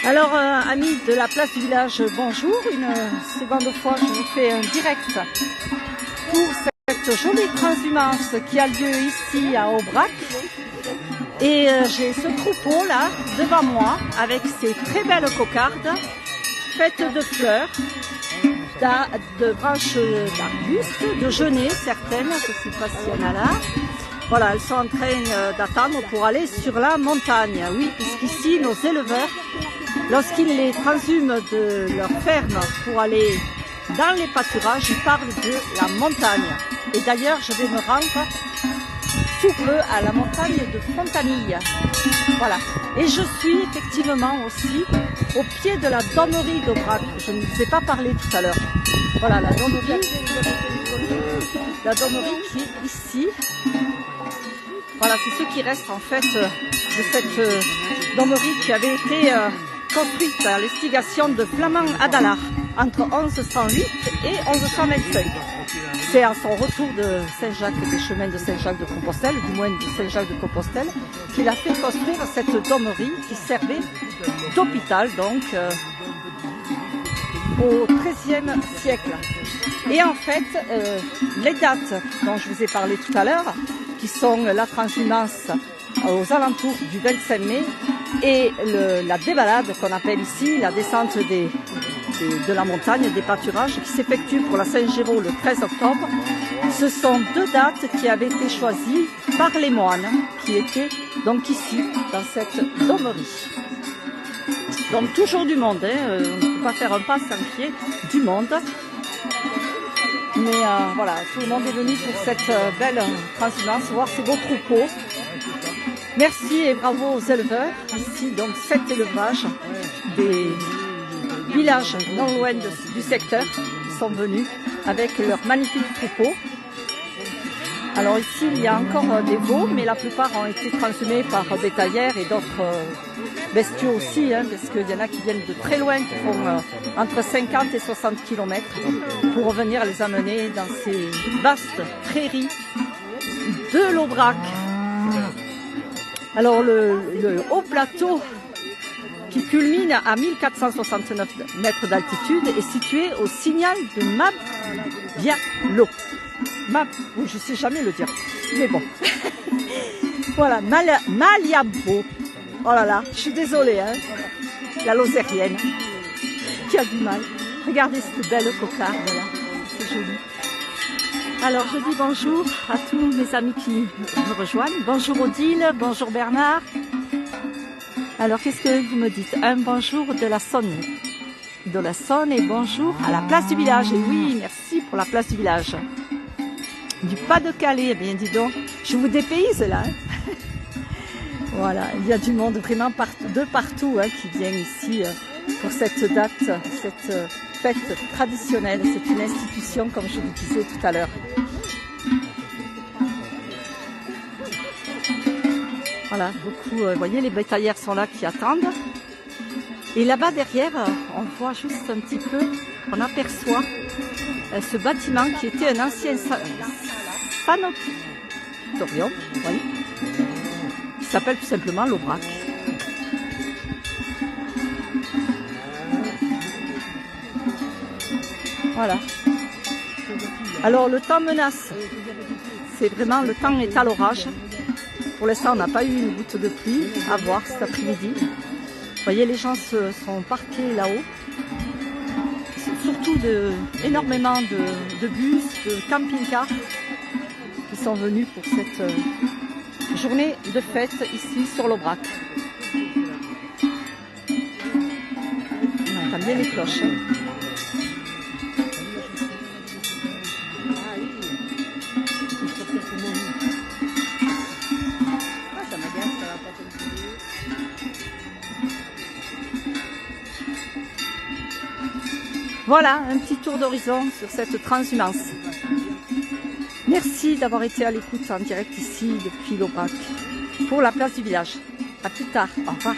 Alors, amis de la place du village, bonjour. Une seconde fois, je vous fais un direct pour cette jolie transhumance qui a lieu ici à Aubrac. Et j'ai ce troupeau là devant moi avec ces très belles cocardes faites de fleurs, de branches d'arbustes, de genêts certaines, je ne sais pas s'il y en a là. Voilà, elles sont en train d'attendre pour aller sur la montagne. Oui, puisqu'ici, nos éleveurs, lorsqu'ils les transhument de leur ferme pour aller dans les pâturages, ils parlent de la montagne. Et d'ailleurs, je vais me rendre sous peu à la montagne de Fontanille. Voilà. Et je suis effectivement aussi au pied de la donnerie d'Aubrac. Je ne vous ai pas parlé tout à l'heure. Voilà, la donnerie qui est ici. Voilà, c'est ce qui reste en fait de cette donnerie qui avait été construite à l'instigation de Flamand Adalar entre 1108 et 1125. C'est à son retour de Saint-Jacques, des chemins de Saint-Jacques de Compostelle, du moins de Saint-Jacques de Compostelle, qu'il a fait construire cette donnerie qui servait d'hôpital donc au XIIIe siècle. Et en fait, les dates dont je vous ai parlé tout à l'heure, qui sont la transhumance aux alentours du 25 mai et la débalade qu'on appelle ici la descente de la montagne, des pâturages, qui s'effectue pour la Saint-Géraud le 13 octobre. Ce sont deux dates qui avaient été choisies par les moines qui étaient donc ici, dans cette donnerie. Donc toujours du monde, hein, on ne peut pas faire un pas sans pied, du monde. Mais voilà, tout le monde est venu pour cette belle transhumance, voir ces beaux troupeaux. Merci et bravo aux éleveurs. Ici, donc, 7 élevages des villages non loin du secteur qui sont venus avec leurs magnifiques troupeaux. Alors ici, il y a encore des veaux, mais la plupart ont été transhumés par bétaillères et d'autres bestiaux aussi, hein, parce qu'il y en a qui viennent de très loin, qui font entre 50 et 60 km pour venir les amener dans ces vastes prairies de l'Aubrac. Alors le haut plateau qui culmine à 1469 mètres d'altitude est situé au signal de Mabialo. Oui, je sais jamais le dire, mais bon. Voilà, Maliabo. Oh là là, je suis désolée, hein, la Lozérienne qui a du mal. Regardez cette belle cocarde là, c'est joli. Alors je dis bonjour à tous mes amis qui me rejoignent. Bonjour Odile, bonjour Bernard. Alors qu'est-ce que vous me dites? Un bonjour de la Saône. De la Saône et bonjour à la place du village. Et oui, merci pour la place du village. Du Pas-de-Calais, eh bien dis donc, je vous dépayse là. Voilà, il y a du monde vraiment de partout hein, qui vient ici pour cette date, cette fête traditionnelle. C'est une institution, comme je vous disais tout à l'heure. Voilà, beaucoup, vous voyez, les bétaillères sont là qui attendent. Et là-bas derrière, on voit juste un petit peu, on aperçoit ce bâtiment qui était un ancien sanatorium, oui, qui s'appelle tout simplement l'Aubrac. Voilà. Alors le temps menace, c'est vraiment, le temps est à l'orage. Pour l'instant on n'a pas eu une goutte de pluie, à voir cet après-midi. Vous voyez, les gens sont parqués là-haut. Surtout énormément de bus, de camping-cars qui sont venus pour cette journée de fête ici sur l'Aubrac. On entend bien les cloches. Voilà, un petit tour d'horizon sur cette transhumance. Merci d'avoir été à l'écoute en direct ici depuis l'Aubrac pour la place du village. À plus tard, au revoir.